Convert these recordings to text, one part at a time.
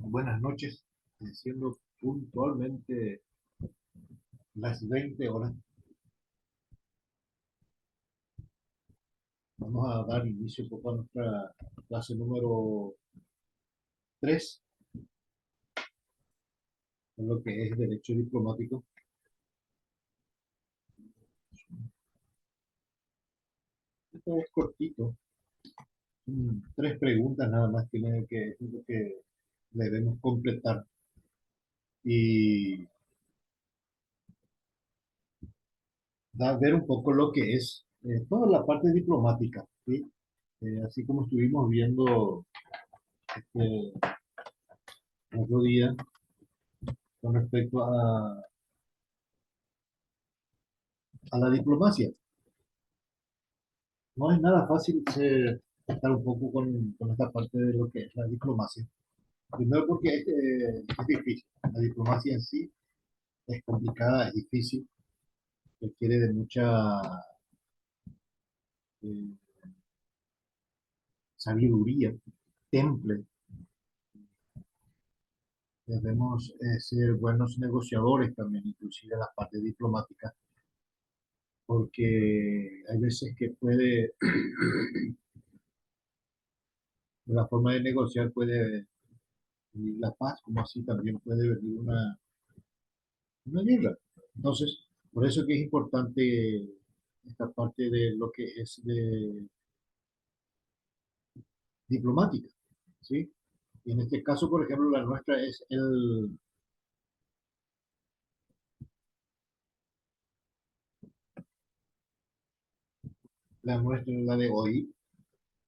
Buenas noches, siendo puntualmente las 20 horas, vamos a dar inicio un poco a nuestra clase número 3, en lo que es Derecho Diplomático. Esto es cortito, tres preguntas nada más que es lo que debemos completar y ver un poco lo que es toda la parte diplomática, ¿sí? Así como estuvimos viendo el otro día con respecto a la diplomacia. No es nada fácil estar un poco con esta parte de lo que es la diplomacia. Primero porque es difícil. La diplomacia en sí es complicada, es difícil, requiere de mucha eh, sabiduría, temple. Debemos ser buenos negociadores también, inclusive en la parte diplomática, porque hay veces que la forma de negociar puede venir la paz, como así también puede venir una guerra. Entonces, por eso que es importante esta parte de lo que es de diplomática, ¿sí? Y en este caso, por ejemplo, la nuestra es la nuestra, la de hoy,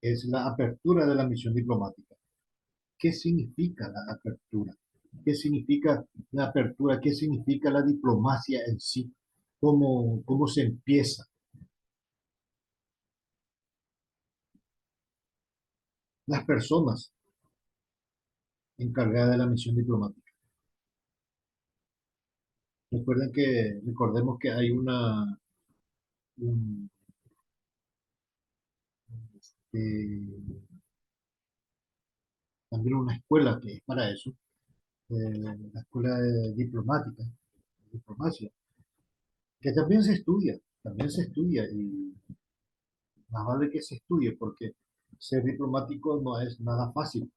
es la apertura de la misión diplomática. ¿Qué significa la apertura? ¿Qué significa la apertura? ¿Qué significa la diplomacia en sí? ¿Cómo se empieza? Las personas encargadas de la misión diplomática. Recordemos que hay un, este, también una escuela que es para eso, la escuela de diplomática, diplomacia, que también se estudia y más vale que se estudie porque ser diplomático no es nada fácil,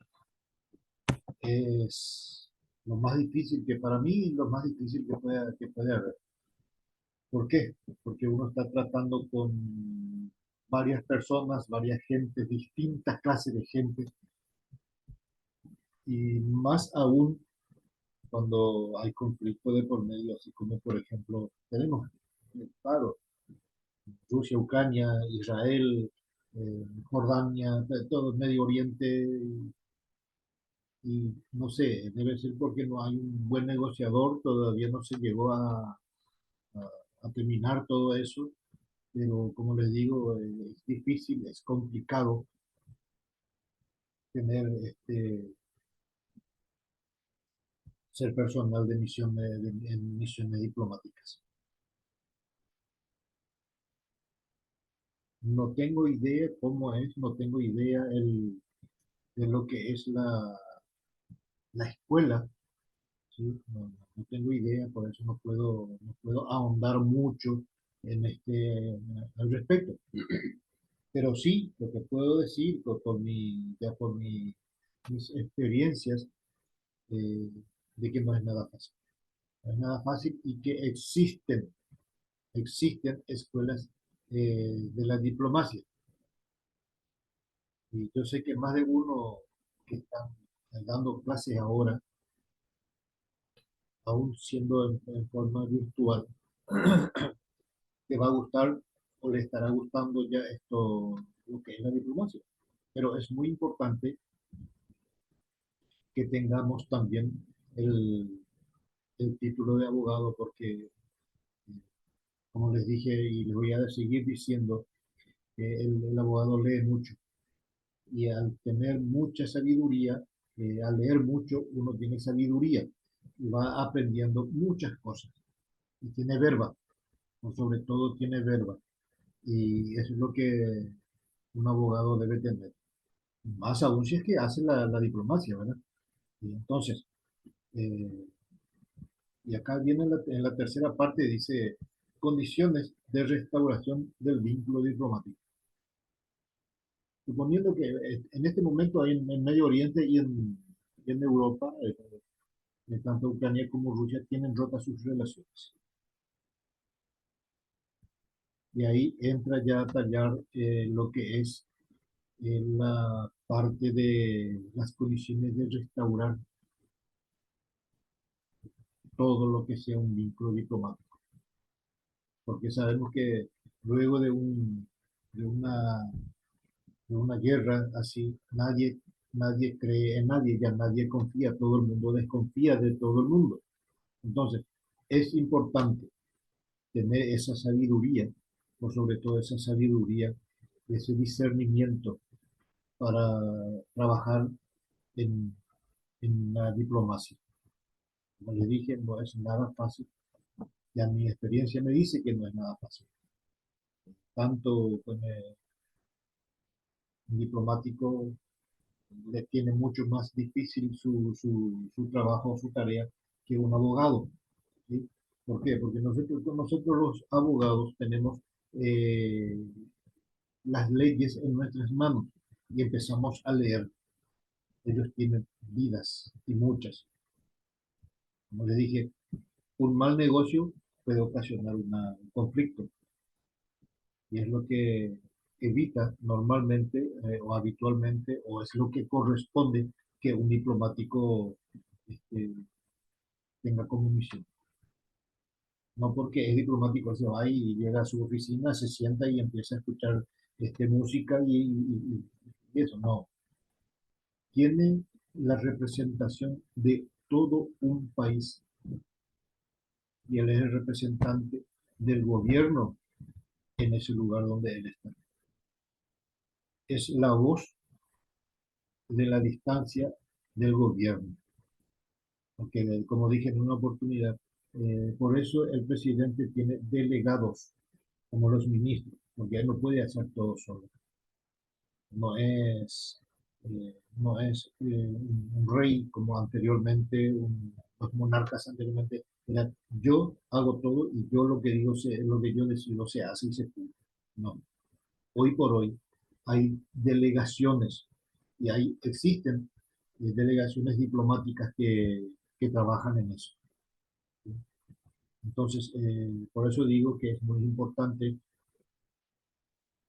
es lo más difícil que para mí, lo más difícil que puede haber. ¿Por qué? Porque uno está tratando con varias personas, varias gentes, distintas clases de gente y más aún cuando hay conflicto de por medio, así como por ejemplo tenemos, claro, Rusia, Ucrania, Israel, Jordania, todo el Medio Oriente, y no sé, debe ser porque no hay un buen negociador, todavía no se llegó a terminar todo eso, pero como les digo, es difícil, es complicado tener ser personal de en misiones diplomáticas. No tengo idea cómo es, no tengo idea de lo que es la escuela, ¿sí? No tengo idea, por eso no puedo ahondar mucho en al respecto. Pero sí, lo que puedo decir por mis experiencias, eh, de que no es nada fácil. No es nada fácil y que existen escuelas de la diplomacia. Y yo sé que más de uno que están dando clases ahora, aún siendo en forma virtual, le va a gustar o le estará gustando ya esto, lo que es la diplomacia. Pero es muy importante que tengamos también el, el título de abogado porque, como les dije y les voy a seguir diciendo, el abogado lee mucho y al tener mucha sabiduría, al leer mucho, uno tiene sabiduría y va aprendiendo muchas cosas y tiene verba, o sobre todo tiene verba y eso es lo que un abogado debe tener. Más aún si es que hace la diplomacia, ¿verdad? Y entonces, eh, y acá viene en la tercera parte, dice condiciones de restauración del vínculo diplomático. Suponiendo que en este momento hay en Medio Oriente y en Europa, tanto Ucrania como Rusia tienen rotas sus relaciones. Y ahí entra ya a tallar lo que es la parte de las condiciones de restaurar todo lo que sea un vínculo diplomático. Porque sabemos que luego de, una, de una guerra así, nadie cree en nadie, ya nadie confía, todo el mundo desconfía de todo el mundo. Entonces, es importante tener esa sabiduría, o sobre todo esa sabiduría, ese discernimiento para trabajar en, en la diplomacia. Como le dije, no es nada fácil. Ya mi experiencia me dice que no es nada fácil. Tanto con el diplomático le tiene mucho más difícil su trabajo, su tarea, que un abogado. ¿Sí? ¿Por qué? Porque nosotros los abogados tenemos eh, las leyes en nuestras manos y empezamos a leer. Ellos tienen vidas y muchas. Como les dije, un mal negocio puede ocasionar un conflicto y es lo que evita normalmente o habitualmente o es lo que corresponde que un diplomático este, tenga como misión. No porque es diplomático se va y llega a su oficina, se sienta y empieza a escuchar música y eso, no. Tiene la representación de todo un país y él es el representante del gobierno en ese lugar donde él está. Es la voz de la distancia del gobierno. Porque, como dije en una oportunidad, por eso el presidente tiene delegados como los ministros, porque él no puede hacer todo solo. No es, un rey como anteriormente, los monarcas anteriormente. Era, yo hago todo y yo lo que digo, lo que yo decido se hace y se cumple. No, hoy por hoy hay delegaciones y existen delegaciones diplomáticas que trabajan en eso. Entonces, por eso digo que es muy importante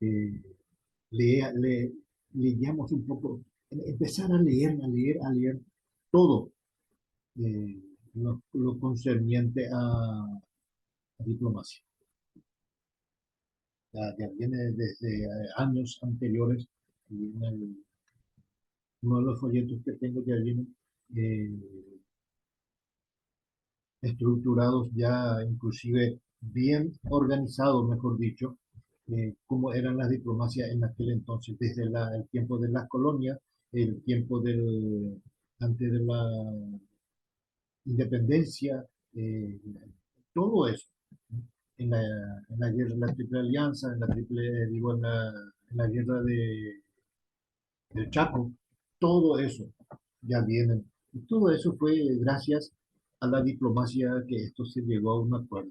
que le, leamos un poco, empezar a leer todo eh, lo concerniente a diplomacia. Ya viene desde años anteriores, y uno de los folletos que tengo ya viene eh, estructurados, ya inclusive bien organizados, mejor dicho, cómo eran las diplomacias en aquel entonces, desde el tiempo de las colonias, el tiempo antes de la independencia, eh, todo eso, en la guerra de la Triple Alianza, digo, en la guerra del Chaco, todo eso ya viene. Y todo eso fue gracias a la diplomacia que esto se llegó a un acuerdo,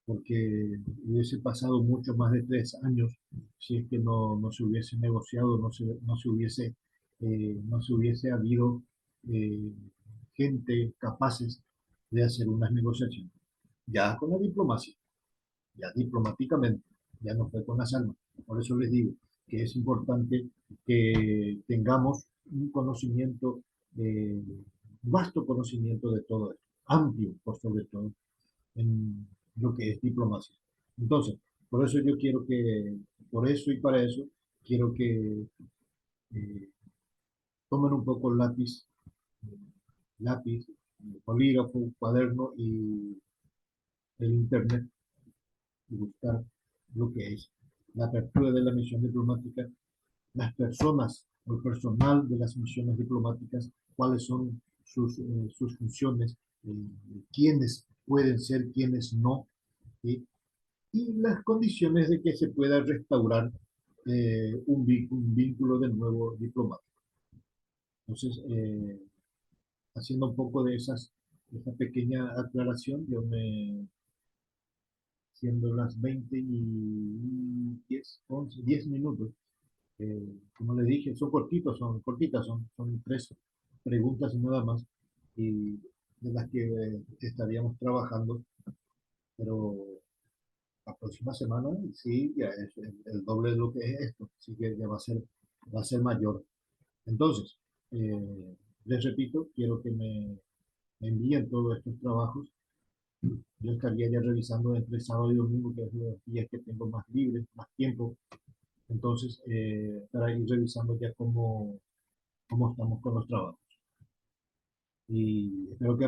porque hubiese pasado mucho más de 3 años si es que no se hubiese negociado, no se hubiese habido eh, gente capaces de hacer unas negociaciones. Ya con la diplomacia, ya diplomáticamente, ya no fue con las armas. Por eso les digo que es importante que tengamos un conocimiento, eh, vasto conocimiento de todo esto, amplio por sobre todo, en lo que es diplomacia. Entonces, por eso yo quiero por eso y para eso, quiero que eh, tomen un poco el lápiz, bolígrafo, cuaderno y el internet y buscar lo que es la apertura de la misión diplomática, las personas o el personal de las misiones diplomáticas, cuáles son sus funciones, quiénes pueden ser, quiénes no, ¿sí? Y las condiciones de que se pueda restaurar un vínculo de nuevo diplomático. Entonces, haciendo un poco de esa pequeña aclaración, siendo las 20 y 10 minutos, como le dije, son cortitas, son tres preguntas y nada más, y de las que estaríamos trabajando, pero la próxima semana sí, ya es el doble de lo que es esto, así que ya va a ser mayor. Entonces, les repito, quiero que me envíen todos estos trabajos. Yo estaría ya revisando entre sábado y domingo, que es los días que tengo más libre, más tiempo. Entonces, para ir revisando ya cómo estamos con los trabajos. Y espero que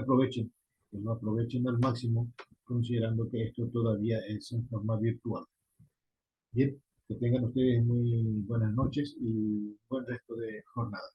lo aprovechen al máximo, considerando que esto todavía es en forma virtual. Bien, que tengan ustedes muy buenas noches y buen resto de jornada.